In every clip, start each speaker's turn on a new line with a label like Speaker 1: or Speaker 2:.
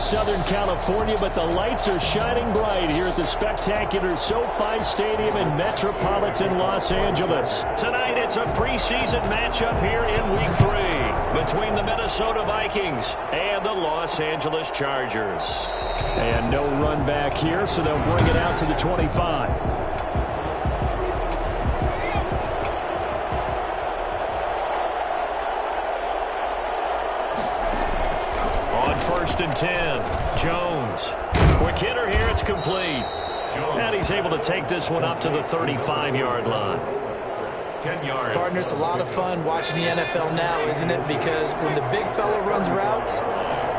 Speaker 1: Southern California, but the lights are shining bright here at the spectacular SoFi Stadium in metropolitan Los Angeles. Tonight, it's a preseason matchup here in Week 3 between the Minnesota Vikings and the Los Angeles Chargers. And no run back here, so they'll bring it out to the 25. First and 10. Jones. Quick hitter here. It's complete. And he's able to take this one up to the 35-yard line. 10 yards.
Speaker 2: Partner, it's a lot of fun watching the NFL now, isn't it? Because when the big fella runs routes,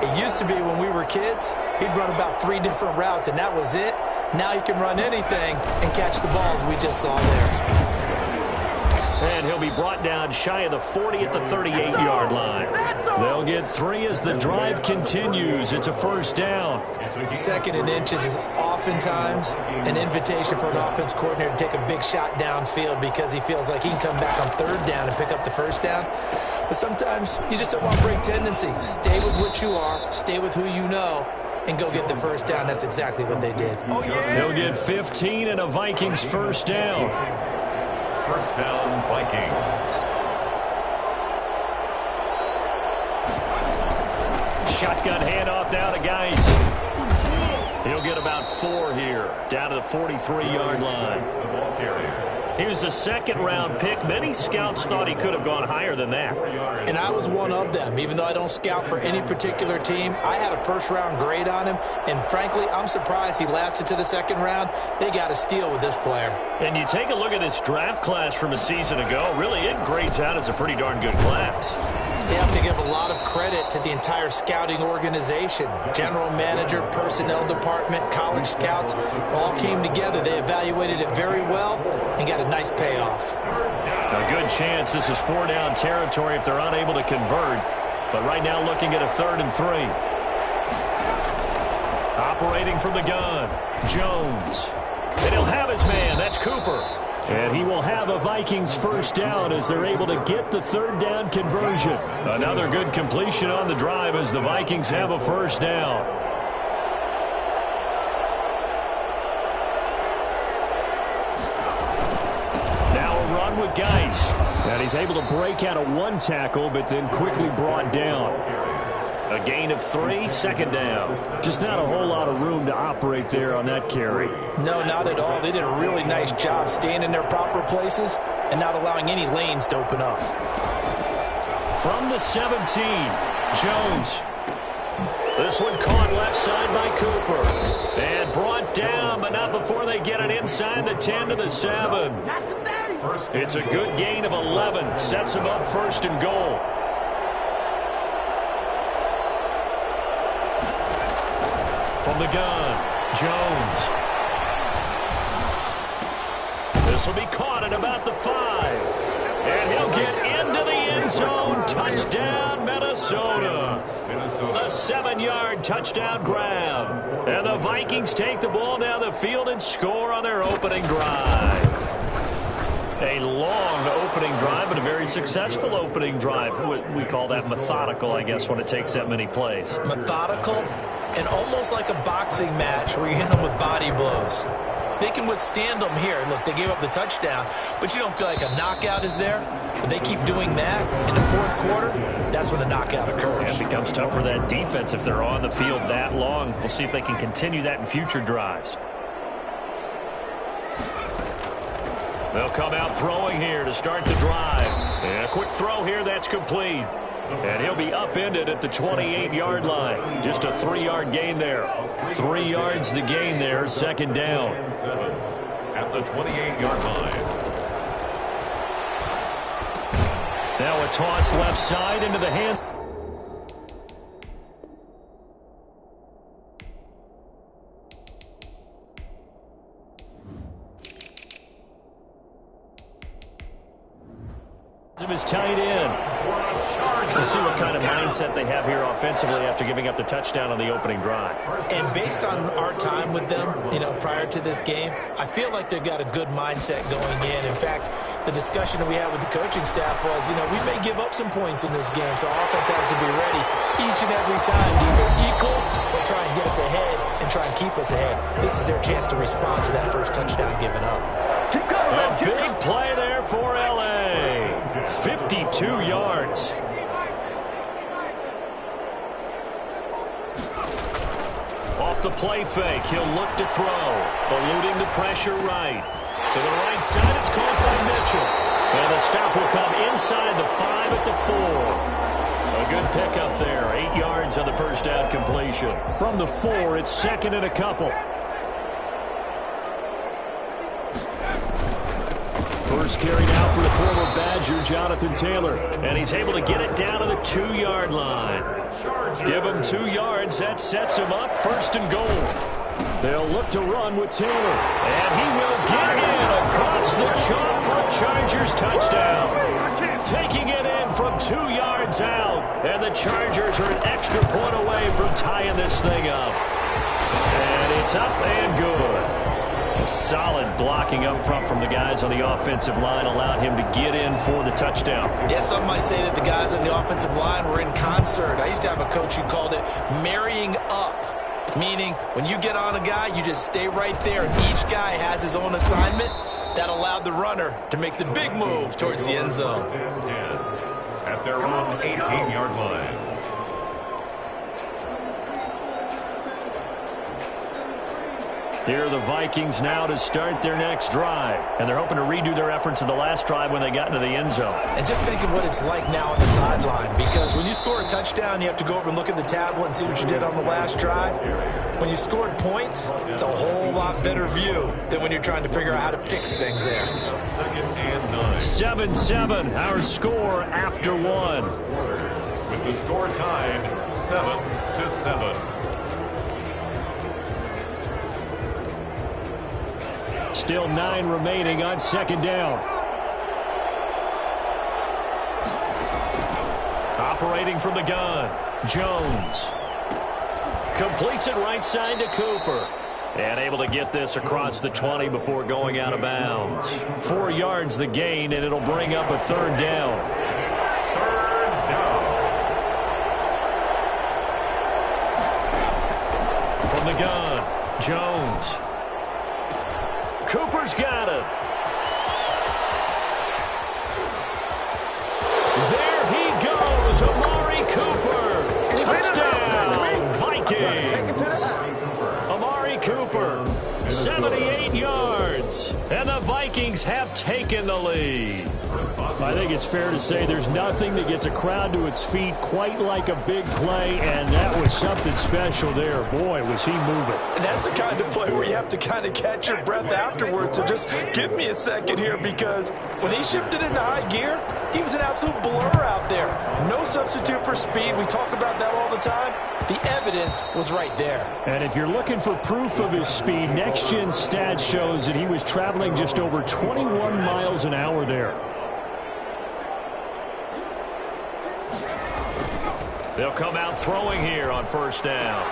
Speaker 2: it used to be when we were kids, he'd run about 3 different routes, and that was it. Now he can run anything and catch the balls we just saw there.
Speaker 1: And he'll be brought down shy of the 40 at the 38-yard line. They'll get 3 as the drive continues. It's a first down.
Speaker 2: Second and inches is oftentimes an invitation for an offense coordinator to take a big shot downfield because he feels like he can come back on third down and pick up the first down. But sometimes you just don't want to break tendency. Stay with what you are. Stay with who you know. And go get the first down. That's exactly what they did.
Speaker 1: He'll get 15 and a Vikings first down.
Speaker 3: First down, Vikings.
Speaker 1: Shotgun handoff now to Geis. He'll get about 4 here, down to the 43-yard line.
Speaker 3: The ball carrier.
Speaker 1: He was a second-round pick. Many scouts thought he could have gone higher than that.
Speaker 2: And I was one of them. Even though I don't scout for any particular team, I had a first-round grade on him. And frankly, I'm surprised he lasted to the second round. They got a steal with this player.
Speaker 1: And you take a look at this draft class from a season ago. Really, it grades out as a pretty darn good class.
Speaker 2: So you have to give a lot of credit to the entire scouting organization. General manager, personnel department, college scouts all came together. They evaluated it very well and got a nice payoff.
Speaker 1: A good chance this is 4-down territory if they're unable to convert. But right now looking at a 3rd and 3. Operating from the gun, Jones. And he'll have his man. That's Cooper. And he will have a Vikings first down as they're able to get the 3rd down conversion. Another good completion on the drive as the Vikings have a first down. Now a run with Geis. And he's able to break out of 1 tackle, but then quickly brought down. A gain of 3, second down. Just not a whole lot of room to operate there on that carry.
Speaker 2: No, not at all. They did a really nice job staying in their proper places and not allowing any lanes to open up.
Speaker 1: From the 17, Jones. This one caught left side by Cooper. And brought down, but not before they get it inside the 10 to the 7. It's a good gain of 11. Sets them up first and goal. From the gun, Jones. This will be caught at about the 5. And he'll get into the end zone. Touchdown, Minnesota. A 7-yard touchdown grab. And the Vikings take the ball down the field and score on their opening drive. A long opening drive, but a very successful opening drive. We call that methodical, I guess, when it takes that many plays.
Speaker 2: Methodical and almost like a boxing match where you hit them with body blows. They can withstand them here. Look, they gave up the touchdown, but you don't feel like a knockout is there. But they keep doing that in the 4th quarter. That's when the knockout occurs.
Speaker 1: It becomes tough for that defense if they're on the field that long. We'll see if they can continue that in future drives. They'll come out throwing here to start the drive. And a quick throw here, that's complete. And he'll be upended at the 28-yard line. Just a 3-yard gain there. 3 yards the gain there, second down.
Speaker 3: At the 28-yard line.
Speaker 1: Now a toss left side into the hand. Of his tight end. We'll see what kind of mindset they have here offensively after giving up the touchdown on the opening drive.
Speaker 2: And based on our time with them, prior to this game, I feel like they've got a good mindset going in. In fact, the discussion that we had with the coaching staff was, we may give up some points in this game, so our offense has to be ready each and every time to either equal or try keep us ahead. This is their chance to respond to that first touchdown given up.
Speaker 1: A big play there for L.A. 52 yards. Off the play fake, he'll look to throw. Eluding the pressure right. To the right side, it's caught by Mitchell. And the stop will come inside the 5 at the 4. A good pickup there. 8 yards on the first down completion. From the 4, it's second and a couple. First carry now for the former Badger, Jonathan Taylor. And he's able to get it down to the 2-yard line. Give him 2 yards. That sets him up first and goal. They'll look to run with Taylor. And he will get in across the chalk for a Chargers touchdown. Taking it in from 2 yards out. And the Chargers are an extra point away from tying this thing up. And it's up and good. Solid blocking up front from the guys on the offensive line allowed him to get in for the touchdown.
Speaker 2: Yeah, some might say that the guys on the offensive line were in concert. I used to have a coach who called it marrying up, meaning when you get on a guy, you just stay right there, and each guy has his own assignment. That allowed the runner to make the big move towards the end zone.
Speaker 3: At their own 18-yard line.
Speaker 1: Here are the Vikings now to start their next drive. And they're hoping to redo their efforts in the last drive when they got into the end zone.
Speaker 2: And just think of what it's like now on the sideline, because when you score a touchdown, you have to go over and look at the tablet and see what you did on the last drive. When you scored points, it's a whole lot better view than when you're trying to figure out how to fix things there.
Speaker 3: Second and 9.
Speaker 1: 7-7, our score after 1.
Speaker 3: With the score tied 7-7.
Speaker 1: Still 9 remaining on second down. Operating from the gun, Jones. Completes it right side to Cooper. And able to get this across the 20 before going out of bounds. 4 yards the gain, and it'll bring up a third down. From the gun, Jones. Cooper's got it. There he goes, Amari Cooper. Touchdown, Vikings. Amari Cooper, 78 yards. And the Vikings have taken the lead. I think it's fair to say there's nothing that gets a crowd to its feet quite like a big play, and that was something special there. Boy, was he moving.
Speaker 2: And that's the kind of play where you have to kind of catch your breath afterwards. So just give me a second here, because when he shifted into high gear, he was an absolute blur out there. No substitute for speed. We talk about that all the time. The evidence was right there.
Speaker 1: And if you're looking for proof of his speed, Next Gen Stats shows that he was traveling just over 21 miles an hour there. They'll come out throwing here on first down.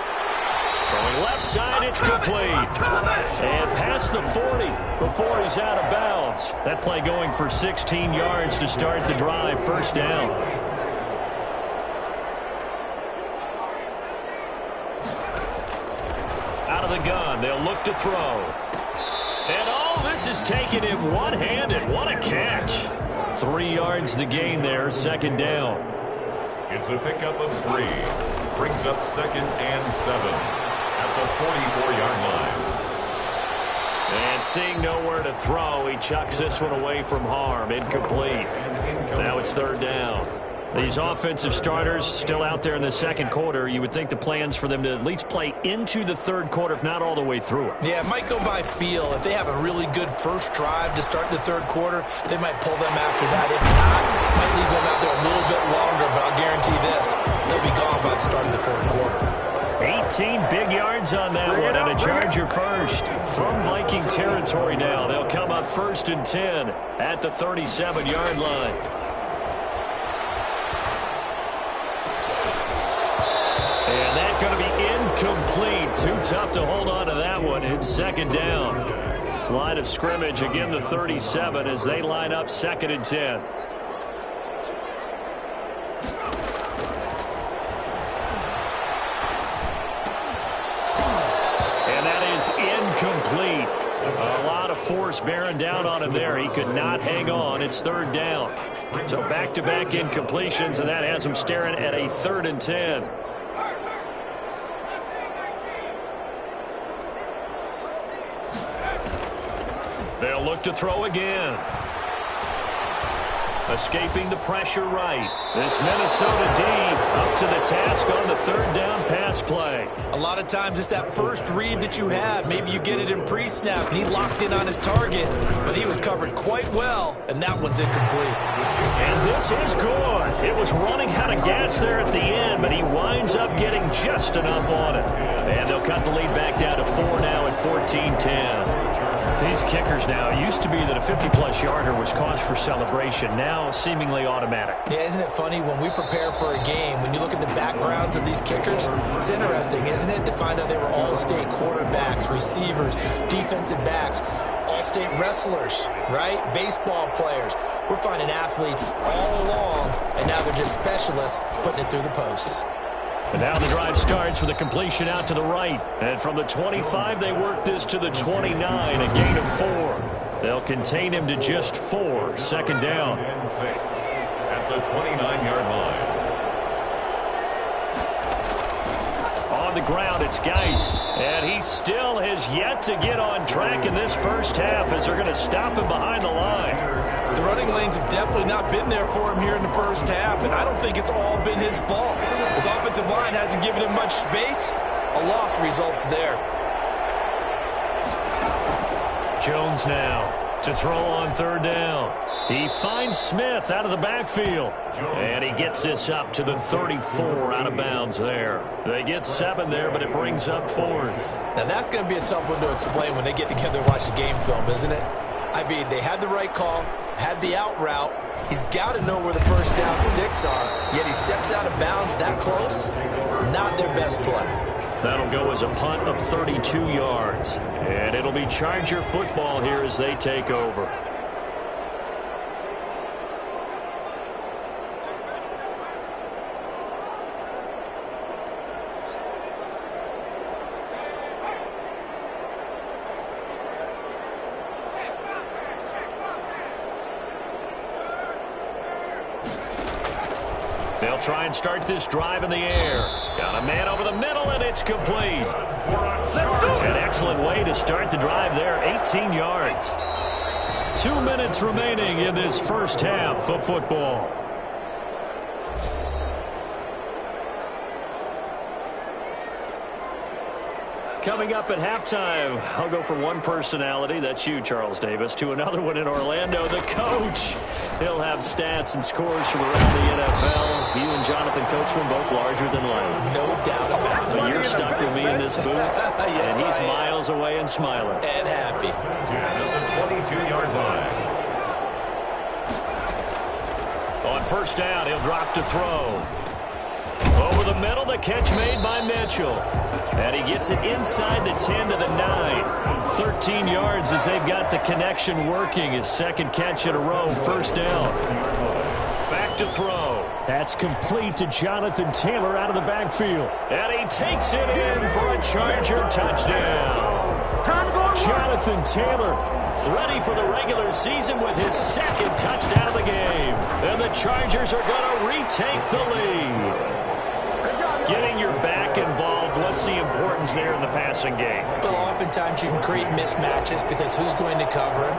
Speaker 1: Throwing left side, it's complete. And past the 40 before he's out of bounds. That play going for 16 yards to start the drive, first down. Out of the gun, they'll look to throw. And all this is taken in one-handed. What a catch. 3 yards the gain there, second down.
Speaker 3: It's a pickup of 3. Brings up second and 7 at the 44-yard line.
Speaker 1: And seeing nowhere to throw, he chucks this one away from harm. Incomplete. Now it's third down. These offensive starters still out there in the second quarter. You would think the plans for them to at least play into the third quarter, if not all the way through it.
Speaker 2: Yeah, it might go by feel. If they have a really good first drive to start the third quarter, they might pull them after that. If not, might leave them out there a little bit longer, but I'll guarantee this, they'll be gone by the start of the fourth quarter.
Speaker 1: 18 big yards on that one, and a Charger first from Viking territory now. They'll come up first and 10 at the 37-yard line. And that's going to be incomplete. Too tough to hold on to that one. It's second down. Line of scrimmage, again the 37 as they line up second and 10. is incomplete. A lot of force bearing down on him there. He could not hang on. It's third down. So back-to-back incompletions, and that has him staring at a 3rd and 10. They'll look to throw again. Escaping the pressure right. This Minnesota D up to the task on the 3rd down pass play.
Speaker 2: A lot of times it's that first read that you have. Maybe you get it in pre-snap, and he locked in on his target, but he was covered quite well, and that one's incomplete.
Speaker 1: And this is good. It was running out of gas there at the end, but he winds up getting just enough on it. And they'll cut the lead back down to 4 now at 14-10. These kickers now, it used to be that a 50-plus yarder was cause for celebration. Now, seemingly automatic.
Speaker 2: Yeah, isn't it funny when we prepare for a game, when you look at the backgrounds of these kickers, it's interesting, isn't it, to find out they were all-state quarterbacks, receivers, defensive backs, all-state wrestlers, right? Baseball players. We're finding athletes all along, and now they're just specialists putting it through the posts.
Speaker 1: And now the drive starts with a completion out to the right. And from the 25, they work this to the 29, a gain of 4. They'll contain him to just 4, 2nd down.
Speaker 3: And 6 at the 29-yard line.
Speaker 1: On the ground, it's Geis. And he still has yet to get on track in this first half as they're going to stop him behind the line.
Speaker 2: The running lanes have definitely not been there for him here in the first half, and I don't think it's all been his fault. His offensive line hasn't given him much space. A loss results there.
Speaker 1: Jones now to throw on 3rd down. He finds Smith out of the backfield. And he gets this up to the 34 out of bounds there. They get 7 there, but it brings up 4th.
Speaker 2: Now that's going to be a tough one to explain when they get together and watch the game film, isn't it? I mean, they had the right call, had the out route. He's got to know where the first down sticks are, yet he steps out of bounds that close. Not their best play.
Speaker 1: That'll go as a punt of 32 yards. And it'll be Charger football here as they take over. They'll try and start this drive in the air. Got a man over the middle, and it's complete. An excellent way to start the drive there, 18 yards. 2 minutes remaining in this first half of football. Coming up at halftime, I'll go from one personality, that's you, Charles Davis, to another one in Orlando, the coach. He'll have stats and scores from around the NFL. You and Jonathan Coachman both larger than life.
Speaker 2: No doubt about it.
Speaker 1: But you're stuck with me in this booth,
Speaker 2: Yes,
Speaker 1: and he's
Speaker 2: I am.
Speaker 1: miles away and smiling.
Speaker 2: And happy.
Speaker 3: At the 22-yard line.
Speaker 1: On 1st down, he'll drop to throw. Over the middle, the catch made by Mitchell. And he gets it inside the 10 to the 9. 13 yards as they've got the connection working. His 2nd catch in a row, 1st down. Back to throw. That's complete to Jonathan Taylor out of the backfield. And he takes it in for a Charger touchdown. Jonathan Taylor ready for the regular season with his 2nd touchdown of the game. And the Chargers are going to retake the lead. Getting your back involved, what's the importance there in the passing game?
Speaker 2: Well, oftentimes you can create mismatches because who's going to cover him,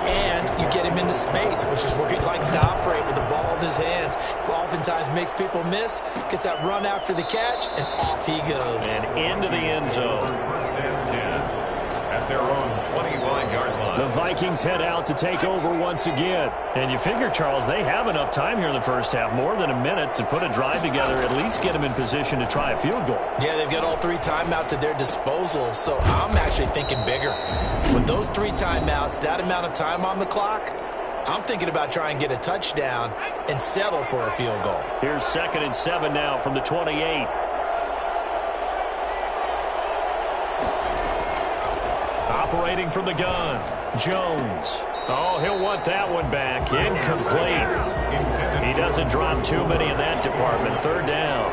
Speaker 2: and you get him into space, which is where he likes to operate with the ball in his hands. Oftentimes makes people miss, gets that run after the catch, and off he goes.
Speaker 1: And into the end zone.
Speaker 3: 1st and 10 at their own 25-yard line.
Speaker 1: The Vikings head out to take over once again. And you figure, Charles, they have enough time here in the first half, more than a minute, to put a drive together, at least get them in position to try a field goal.
Speaker 2: Yeah, they've got all 3 timeouts at their disposal, so I'm actually thinking bigger. With those 3 timeouts, that amount of time on the clock, I'm thinking about trying to get a touchdown and settle for a field goal.
Speaker 1: Here's 2nd and 7 now from the 28. Operating from the gun, Jones. Oh, he'll want that one back. Incomplete. He doesn't drop too many in that department. 3rd down.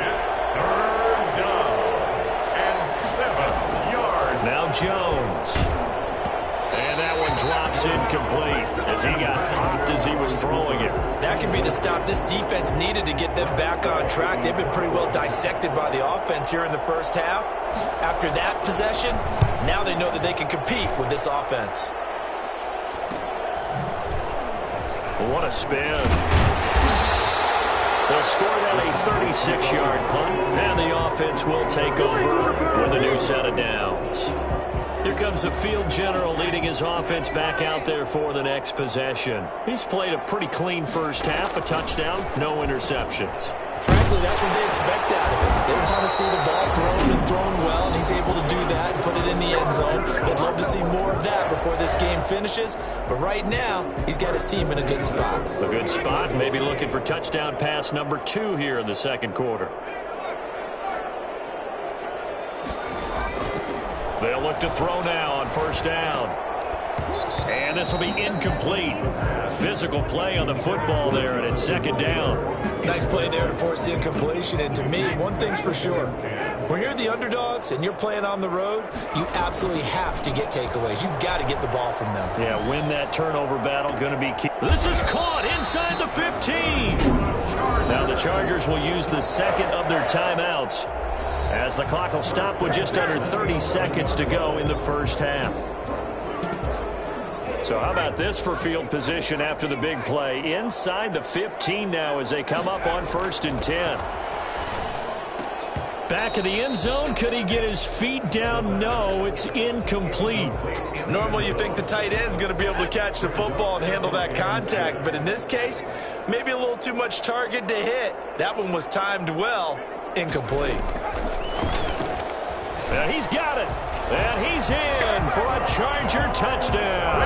Speaker 3: It's 3rd down and 7 yards.
Speaker 1: Jones. And that one drops incomplete as he got popped as he was throwing it.
Speaker 2: That could be the stop this defense needed to get them back on track. They've been pretty well dissected by the offense here in the first half. After that possession, now they know that they can compete with this offense.
Speaker 1: What a spin. They'll score that a 36-yard punt, and the offense will take over with a new set of downs. Here comes the field general leading his offense back out there for the next possession. He's played a pretty clean first half, a touchdown, no interceptions.
Speaker 2: Frankly, that's what they expect out of him. They want to see the ball thrown and thrown well, and he's able to do that and put it in the end zone. They'd love to see more of that before this game finishes, but right now, he's got his team in a good spot.
Speaker 1: A good spot, maybe looking for touchdown pass number 2 here in the second quarter. They'll look to throw now on first down. And this will be incomplete. Physical play on the football there, and it's second down.
Speaker 2: Nice play there to force the incompletion. And to me, one thing's for sure. When you're the underdogs and you're playing on the road, you absolutely have to get takeaways. You've got to get the ball from them.
Speaker 1: Yeah, win that turnover battle, going to be key. This is caught inside the 15. Now the Chargers will use the second of their timeouts, as the clock will stop with just under 30 seconds to go in the first half. So how about this for field position after the big play? Inside the 15 now as they come up on 1st and 10. Back of the end zone. Could he get his feet down? No, it's incomplete.
Speaker 2: Normally you think the tight end's going to be able to catch the football and handle that contact, but in this case, maybe a little too much target to hit. That one was timed well. Incomplete.
Speaker 1: And he's got it. And he's in for a Charger touchdown.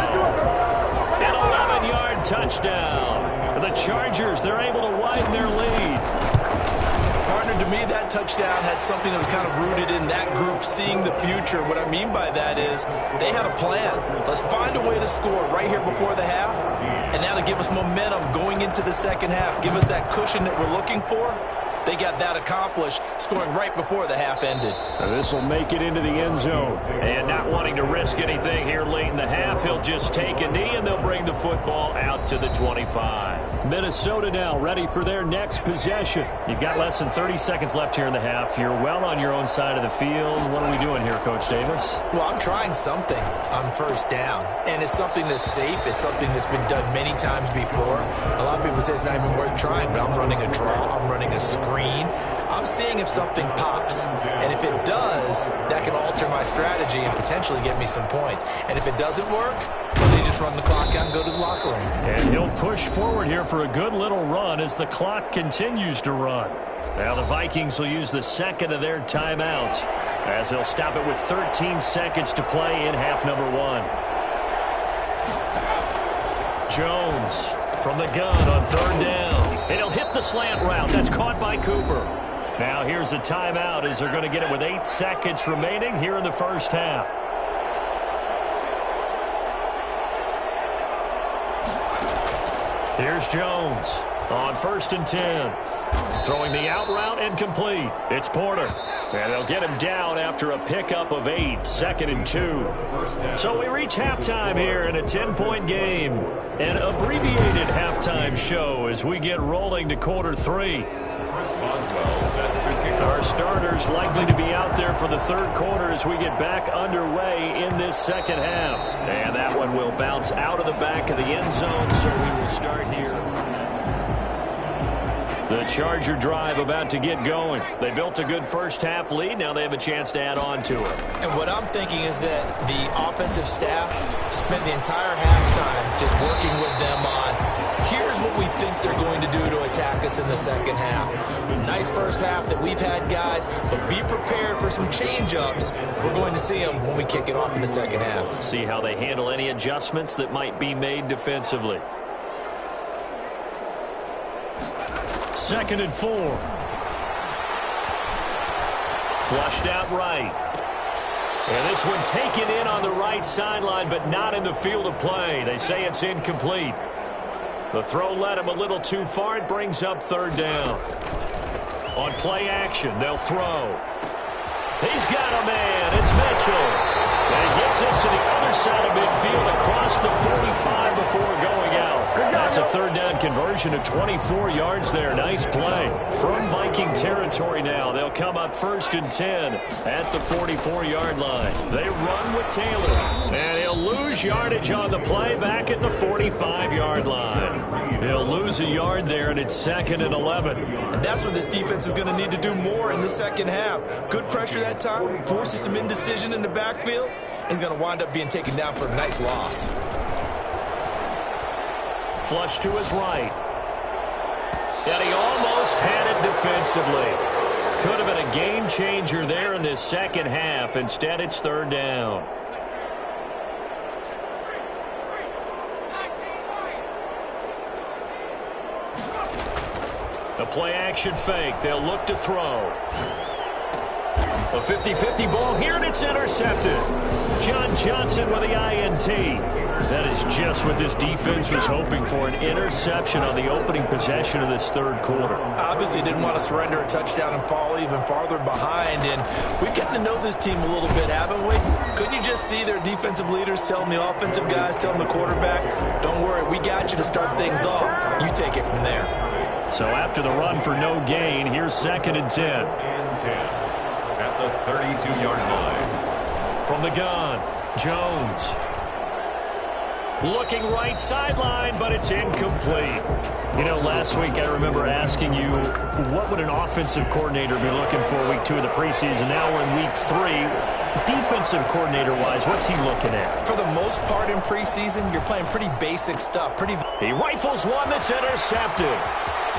Speaker 1: An 11-yard touchdown. The Chargers, they're able to widen their lead.
Speaker 2: Partner, to me, that touchdown had something that was kind of rooted in that group seeing the future. What I mean by that is they had a plan. Let's find a way to score right here before the half, and now to give us momentum going into the second half. Give us that cushion that we're looking for. They got that accomplished, scoring right before the half ended.
Speaker 1: This will make it into the end zone. And not wanting to risk anything here late in the half, he'll just take a knee, and they'll bring the football out to the 25. Minnesota now ready for their next possession. You've got less than 30 seconds left here in the half. You're well on your own side of the field. What are we doing here, Coach Davis?
Speaker 2: Well, I'm trying something on first down, and it's something that's safe. It's something that's been done many times before. A lot of people say it's not even worth trying, but I'm running a draw. I'm running a screen. I'm seeing if something pops, and if it does, that can alter my strategy and potentially get me some points. And if it doesn't work, well, they just run the clock out and go to the locker room.
Speaker 1: And he'll push forward here for a good little run as the clock continues to run. Now the Vikings will use the second of their timeouts as they'll stop it with 13 seconds to play in half number 1. Jones from the gun on third down. And he'll hit the slant route. That's caught by Cooper. Now here's a timeout as they're going to get it with 8 seconds remaining here in the first half. Here's Jones on 1st and 10. Throwing the out route and complete. It's Porter. And they'll get him down after a pickup of 8, 2nd and 2. So we reach halftime here in a 10-point game. An abbreviated halftime show as we get rolling to quarter 3. Our starters likely to be out there for the third quarter as we get back underway in this second half. And that one will bounce out of the back of the end zone, so we will start here. The Charger drive about to get going. They built a good first half lead. Now they have a chance to add on to it.
Speaker 2: And what I'm thinking is that the offensive staff spent the entire halftime just working with them on, here's what we think they're going to do to attack us in the second half. Nice first half that we've had, guys, but be prepared for some change-ups. We're going to see them when we kick it off in the second half.
Speaker 1: See how they handle any adjustments that might be made defensively. 2nd and 4. Flushed out right. And this one taken in on the right sideline, but not in the field of play. They say it's incomplete. The throw led him a little too far. It brings up third down. On play action, they'll throw. He's got a man. It's Mitchell. Gets this to the other side of midfield across the 45 before going out. That's a third down conversion of 24 yards there. Nice play. From Viking territory now, they'll come up 1st and 10 at the 44-yard line. They run with Taylor, and he'll lose yardage on the play back at the 45-yard line. He'll lose a yard there, and it's 2nd and 11.
Speaker 2: And that's what this defense is going to need to do more in the second half. Good pressure that time, forces some indecision in the backfield. He's going to wind up being taken down for a nice loss.
Speaker 1: Flush to his right. And he almost had it defensively. Could have been a game changer there in this second half. Instead, it's 3rd down. The play action fake. They'll look to throw. A 50-50 ball here, and it's intercepted. John Johnson with the INT. That is just what this defense was hoping for, an interception on the opening possession of this third quarter.
Speaker 2: Obviously didn't want to surrender a touchdown and fall even farther behind, and we've gotten to know this team a little bit, haven't we? Couldn't you just see their defensive leaders telling the offensive guys, telling the quarterback, don't worry, we got you to start things off. You take it from there.
Speaker 1: So after the run for no gain, here's 2nd and 10.
Speaker 3: At the 32-yard line.
Speaker 1: From the gun, Jones. Looking right sideline, but it's incomplete. You know, last week I remember asking you, what would an offensive coordinator be looking for week 2 of the preseason? Now we're in week 3. Defensive coordinator-wise, what's he looking at?
Speaker 2: For the most part in preseason, you're playing pretty basic stuff.
Speaker 1: He rifles one that's intercepted.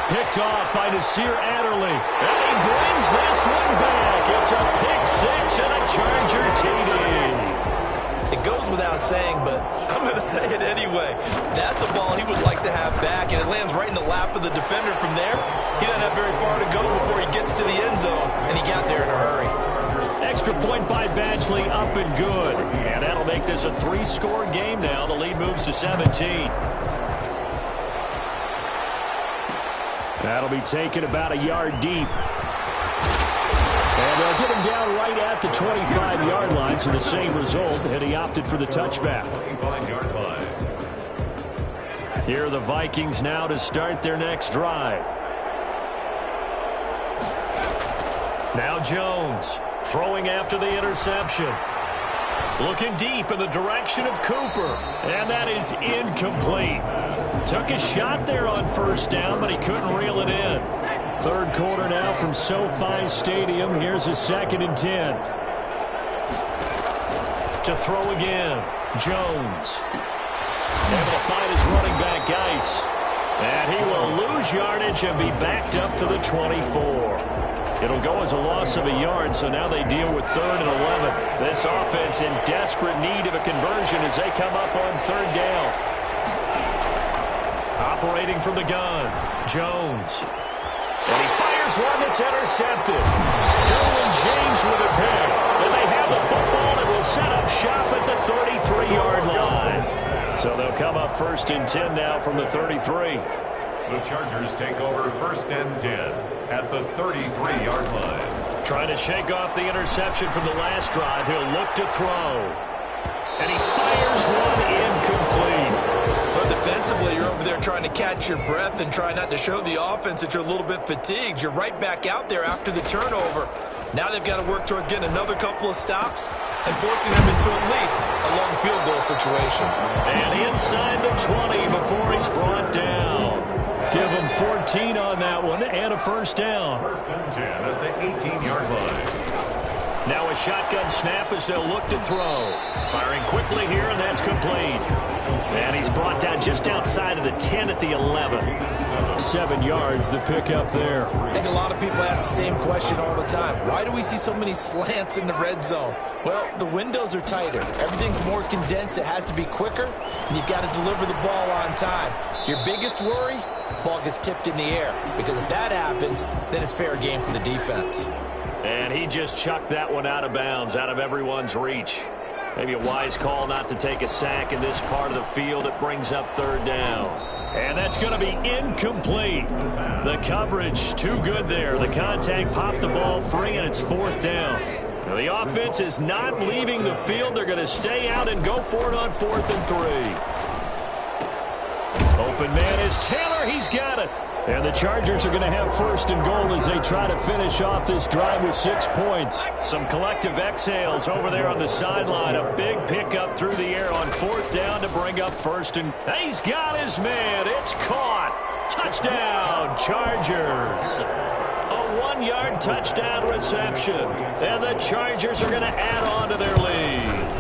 Speaker 1: Picked off by Nasir Adderley. And he brings this one back. It's a pick 6 and a Charger TD.
Speaker 2: It goes without saying, but I'm going to say it anyway. That's a ball he would like to have back, and it lands right in the lap of the defender from there. He doesn't have very far to go before he gets to the end zone, and he got there in a hurry.
Speaker 1: Extra point by Badgley, up and good. And that'll make this a 3-score game now. The lead moves to 17. That'll be taken about a yard deep. And they'll get him down right at the 25-yard line, so the same result, and he opted for the touchback. Here are the Vikings now to start their next drive. Now Jones throwing after the interception. Looking deep in the direction of Cooper, and that is incomplete. Took a shot there on 1st down, but he couldn't reel it in. Third quarter now from SoFi Stadium. Here's a 2nd and 10. To throw again, Jones. Able to find his running back, Geis. And he will lose yardage and be backed up to the 24. It'll go as a loss of a yard, so now they deal with 3rd and 11. This offense in desperate need of a conversion as they come up on 3rd down. Operating from the gun, Jones. And he fires one that's intercepted. Derwin James with a pick. And they have the football and will set up shop at the 33-yard line. So they'll come up 1st and 10 now from the 33.
Speaker 3: The Chargers take over 1st and 10 at the 33-yard line.
Speaker 1: Trying to shake off the interception from the last drive. He'll look to throw. And he fires one incomplete.
Speaker 2: But defensively, you're over there trying to catch your breath and try not to show the offense that you're a little bit fatigued. You're right back out there after the turnover. Now they've got to work towards getting another couple of stops and forcing them into at least a long field goal situation.
Speaker 1: And inside the 20 before he's brought down. Give him 14 on that one and a 1st down.
Speaker 3: 1st and 10 at the 18-yard line.
Speaker 1: Now a shotgun snap as they'll look to throw. Firing quickly here, and that's complete. And he's brought down just outside of the 10 at the 11. 7 yards, the pickup there.
Speaker 2: I think a lot of people ask the same question all the time. Why do we see so many slants in the red zone? Well, the windows are tighter. Everything's more condensed. It has to be quicker, and you've got to deliver the ball on time. Your biggest worry? Ball gets tipped in the air. Because if that happens, then it's fair game for the defense.
Speaker 1: And he just chucked that one out of bounds, out of everyone's reach. Maybe a wise call not to take a sack in this part of the field. It brings up 3rd down. And that's going to be incomplete. The coverage too good there. The contact popped the ball free, and it's 4th down. The offense is not leaving the field. They're going to stay out and go for it on 4th and 3. Open man is Taylor. He's got it. And the Chargers are going to have 1st and goal as they try to finish off this drive with 6 points. Some collective exhales over there on the sideline. A big pickup through the air on 4th down to bring up 1st. And he's got his man. It's caught. Touchdown, Chargers. A 1-yard touchdown reception. And the Chargers are going to add on to their lead.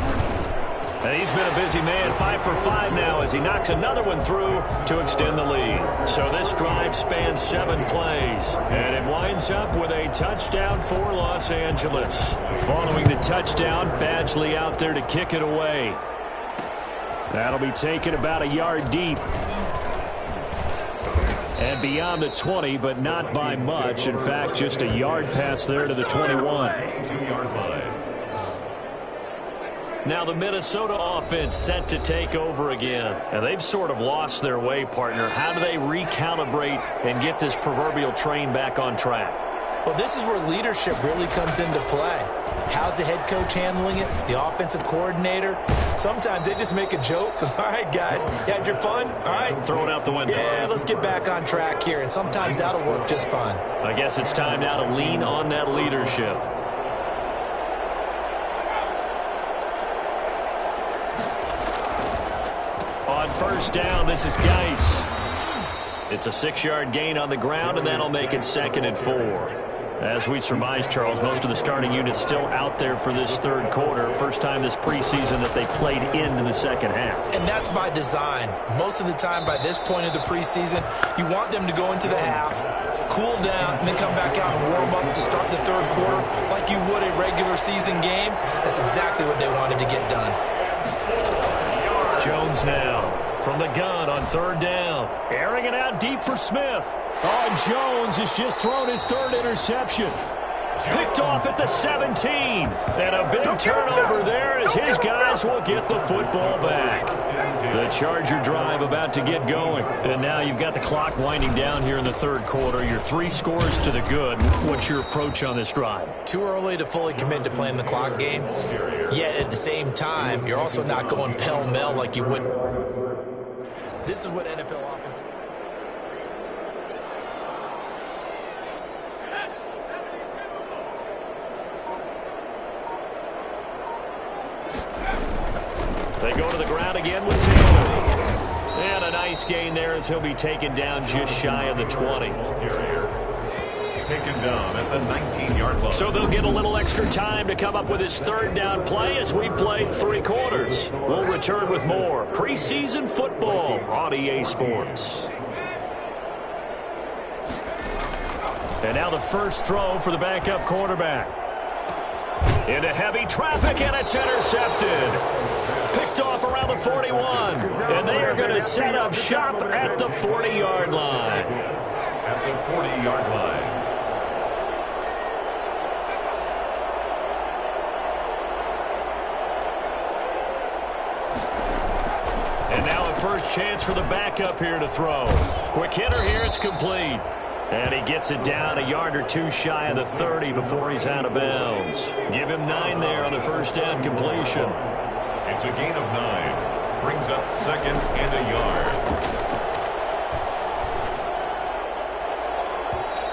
Speaker 1: And he's been a busy man, 5 for 5 now as he knocks another one through to extend the lead. So this drive spans 7 plays. And it winds up with a touchdown for Los Angeles. Following the touchdown, Badgley out there to kick it away. That'll be taken about a yard deep. And beyond the 20, but not by much. In fact, just a yard pass there to the 21. Now the Minnesota offense set to take over again. And they've sort of lost their way, partner. How do they recalibrate and get this proverbial train back on track?
Speaker 2: Well, this is where leadership really comes into play. How's the head coach handling it? The offensive coordinator? Sometimes they just make a joke. All right, guys, you had your fun? All right.
Speaker 1: Throw it out the window.
Speaker 2: Yeah, let's get back on track here. And sometimes that'll work just fine.
Speaker 1: I guess it's time now to lean on that leadership. On 1st down, this is Geis. It's a 6-yard gain on the ground, and that'll make it 2nd and 4. As we surmise, Charles, most of the starting unit's still out there for this 3rd quarter. First time this preseason that they played into the 2nd half.
Speaker 2: And that's by design. Most of the time by this point of the preseason, you want them to go into the half, cool down, and then come back out and warm up to start the 3rd quarter like you would a regular season game. That's exactly what they wanted to get done.
Speaker 1: Jones now from the gun on 3rd down. Airing it out deep for Smith. Oh, Jones has just thrown his 3rd interception. Picked off at the 17. And a big turnover there as his guys will get the football back. The Charger drive about to get going. And now you've got the clock winding down here in the 3rd quarter. Your 3 scores to the good. What's your approach on this drive?
Speaker 2: Too early to fully commit to playing the clock game. Yet at the same time, you're also not going pell-mell like you would. This is what NFL offense.
Speaker 1: They go to the ground again with Taylor. And a nice gain there as he'll be taken down just shy of the 20.
Speaker 3: Taken down at the 19-yard line.
Speaker 1: So they'll get a little extra time to come up with his 3rd down play as we've played 3 quarters. We'll return with more preseason football on EA Sports. And now the first throw for the backup quarterback. Into heavy traffic, and it's intercepted. Picked off around the 41. And they are going to set up shop at the 40-yard line.
Speaker 3: At the 40-yard line.
Speaker 1: And now a first chance for the backup here to throw. Quick hitter here, it's complete. And he gets it down a yard or 2 shy of the 30 before he's out of bounds. Give him 9 there on the first down completion.
Speaker 3: It's a gain of 9. Brings up 2nd and a yard.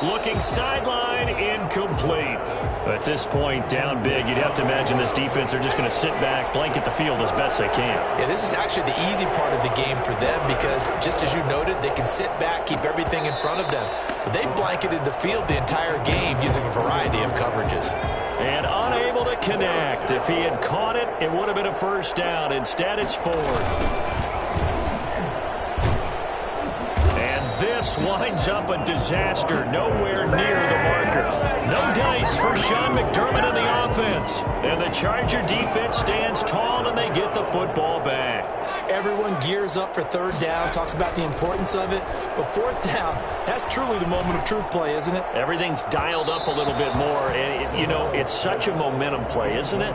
Speaker 1: Looking sideline, incomplete. At this point, down big, you'd have to imagine this defense are just going to sit back, blanket the field as best they can.
Speaker 2: Yeah, this is actually the easy part of the game for them because, just as you noted, they can sit back, keep everything in front of them. But they've blanketed the field the entire game using a variety of coverages.
Speaker 1: And unable to connect. If he had caught it, it would have been a first down. Instead, it's 4th. This winds up a disaster, nowhere near the marker. No dice for Sean McDermott in the offense. And the Charger defense stands tall, and they get the football back.
Speaker 2: Everyone gears up for 3rd down, talks about the importance of it. But 4th down, that's truly the moment of truth play, isn't it?
Speaker 1: Everything's dialed up a little bit more. And, you know, it's such a momentum play, isn't it?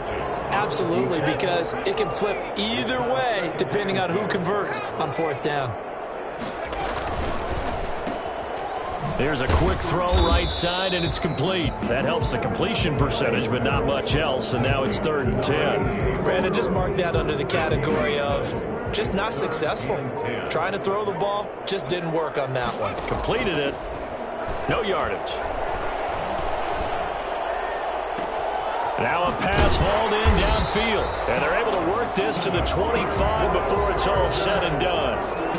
Speaker 2: Absolutely, because it can flip either way depending on who converts on 4th down.
Speaker 1: Here's a quick throw right side, and it's complete. That helps the completion percentage, but not much else, and now it's 3rd and 10.
Speaker 2: Brandon, just mark that under the category of just not successful. Trying to throw the ball, just didn't work on that one.
Speaker 1: Completed it. No yardage. Now a pass hauled in downfield, and they're able to work this to the 25 before it's all said and done.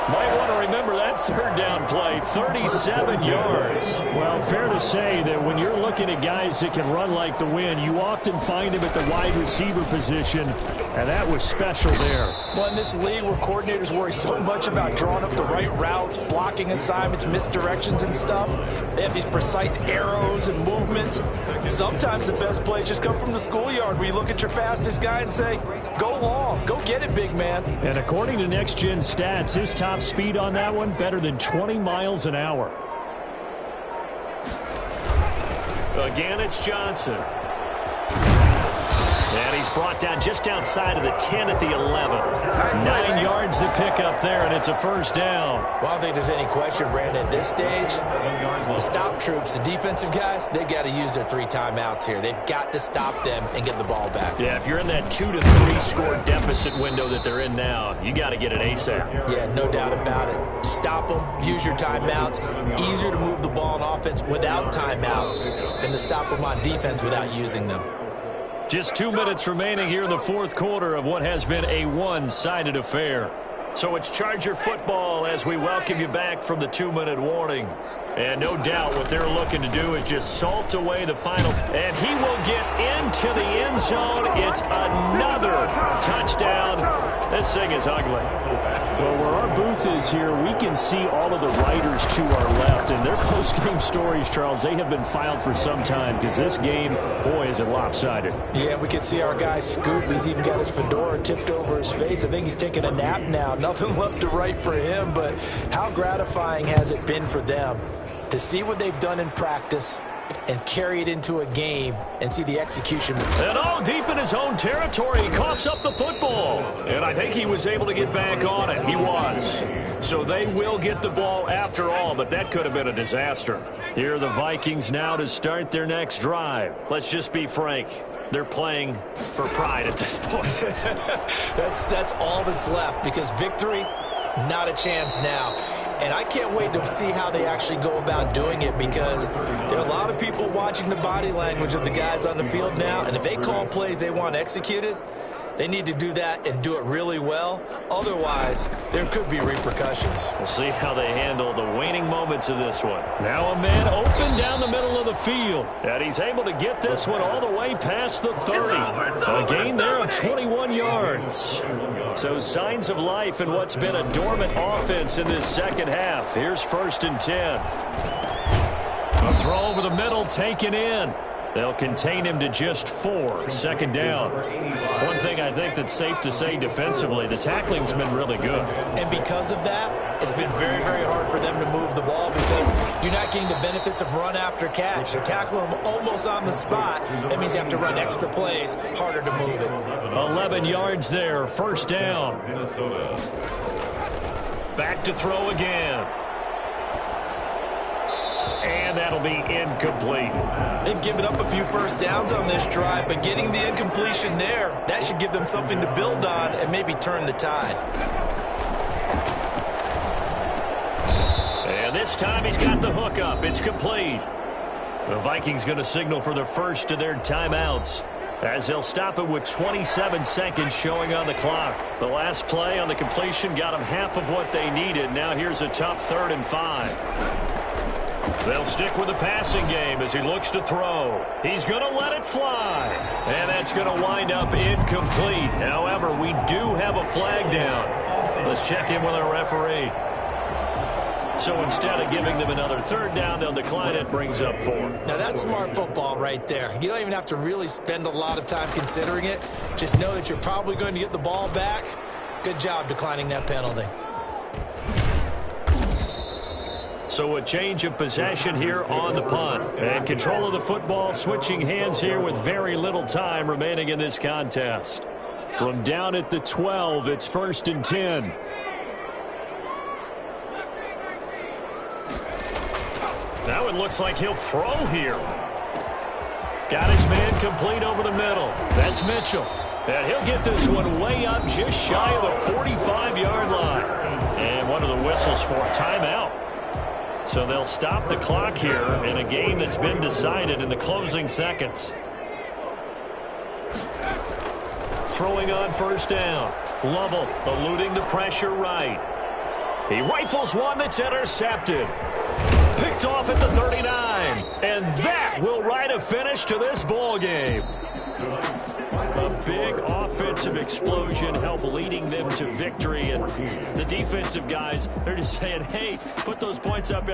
Speaker 1: Might want to remember that 3rd down play, 37 yards.
Speaker 4: Well, fair to say that when you're looking at guys that can run like the wind, you often find them at the wide receiver position, and that was special there.
Speaker 2: Well, in this league where coordinators worry so much about drawing up the right routes, blocking assignments, misdirections and stuff, they have these precise arrows and movements. Sometimes the best plays just come from the schoolyard where you look at your fastest guy and say, go long, go get it, big man.
Speaker 4: And according to Next Gen Stats, his top speed on that one, better than 20 miles an hour.
Speaker 1: Again, it's Johnson. And he's brought down just outside of the 10 at the 11. 9 yards to pick up there, and it's a 1st down.
Speaker 2: Well, I don't think there's any question, Brandon, at this stage, the stop troops, the defensive guys, they've got to use their 3 timeouts here. They've got to stop them and get the ball back.
Speaker 1: Yeah, if you're in that 2 to 3 score deficit window that they're in now, you got to get it ASAP.
Speaker 2: Yeah, no doubt about it. Stop them, use your timeouts. Easier to move the ball on offense without timeouts than to stop them on defense without using them.
Speaker 1: Just 2 minutes remaining here in the 4th quarter of what has been a one-sided affair. So it's Charger football as we welcome you back from the 2-minute warning. And no doubt what they're looking to do is just salt away the final. And he will get into the end zone. It's another touchdown. This thing is ugly.
Speaker 4: Well, where our booth is here, we can see all of the writers to our left. And their post-game stories, Charles, they have been filed for some time because this game, boy, is it lopsided.
Speaker 2: Yeah, we can see our guy Scoop. He's even got his fedora tipped over his face. I think he's taking a nap now. Nothing left to write for him, but how gratifying has it been for them to see what they've done in practice and carry it into a game and see the execution.
Speaker 1: And all deep in his own territory, he coughs up the football. And I think he was able to get back on it. He was. So they will get the ball after all, but that could have been a disaster. Here are the Vikings now to start their next drive. Let's just be frank. They're playing for pride at this point.
Speaker 2: That's all that's left because victory, not a chance now. And I can't wait to see how they actually go about doing it because there are a lot of people watching the body language of the guys on the field now. And if they call plays they want executed, they need to do that and do it really well. Otherwise, there could be repercussions.
Speaker 1: We'll see how they handle the waning moments of this one. Now a man open down the middle of the field. And he's able to get this one all the way past the 30. A gain there of 21 yards. So signs of life in what's been a dormant offense in this second half. Here's 1st and 10. A throw over the middle taken in. They'll contain him to just 4. 2nd down. One thing I think that's safe to say defensively, the tackling's been really good.
Speaker 2: And because of that, it's been very, very hard for them to move the ball because you're not getting the benefits of run after catch. They're tackling them almost on the spot. That means you have to run extra plays, harder to move it.
Speaker 1: 11 yards there, 1st down. Back to throw again. And that'll be incomplete.
Speaker 2: They've given up a few 1st downs on this drive, but getting the incompletion there, that should give them something to build on and maybe turn the tide.
Speaker 1: And this time he's got the hook up. It's complete. The Vikings going to signal for the first of their timeouts as they'll stop it with 27 seconds showing on the clock. The last play on the completion got them half of what they needed. Now here's a tough 3rd and 5. They'll stick with the passing game as he looks to throw. He's going to let it fly. And that's going to wind up incomplete. However, we do have a flag down. Let's check in with our referee. So instead of giving them another 3rd down, they'll decline it. Brings up 4.
Speaker 2: Now that's smart football right there. You don't even have to really spend a lot of time considering it. Just know that you're probably going to get the ball back. Good job declining that penalty.
Speaker 1: So a change of possession here on the punt. And control of the football, switching hands here with very little time remaining in this contest.
Speaker 4: From down at the 12, it's 1st and 10.
Speaker 1: Now it looks like he'll throw here. Got his man complete over the middle. That's Mitchell. And he'll get this one way up just shy of the 45-yard line. And one of the whistles for a timeout. So they'll stop the clock here in a game that's been decided in the closing seconds. Throwing on first down. Lovell eluding the pressure right. He rifles one that's intercepted. Picked off at the 39. And that will write a finish to this ball game. A big offensive explosion helped leading them to victory. And the defensive guys, they're just saying, hey, put those points up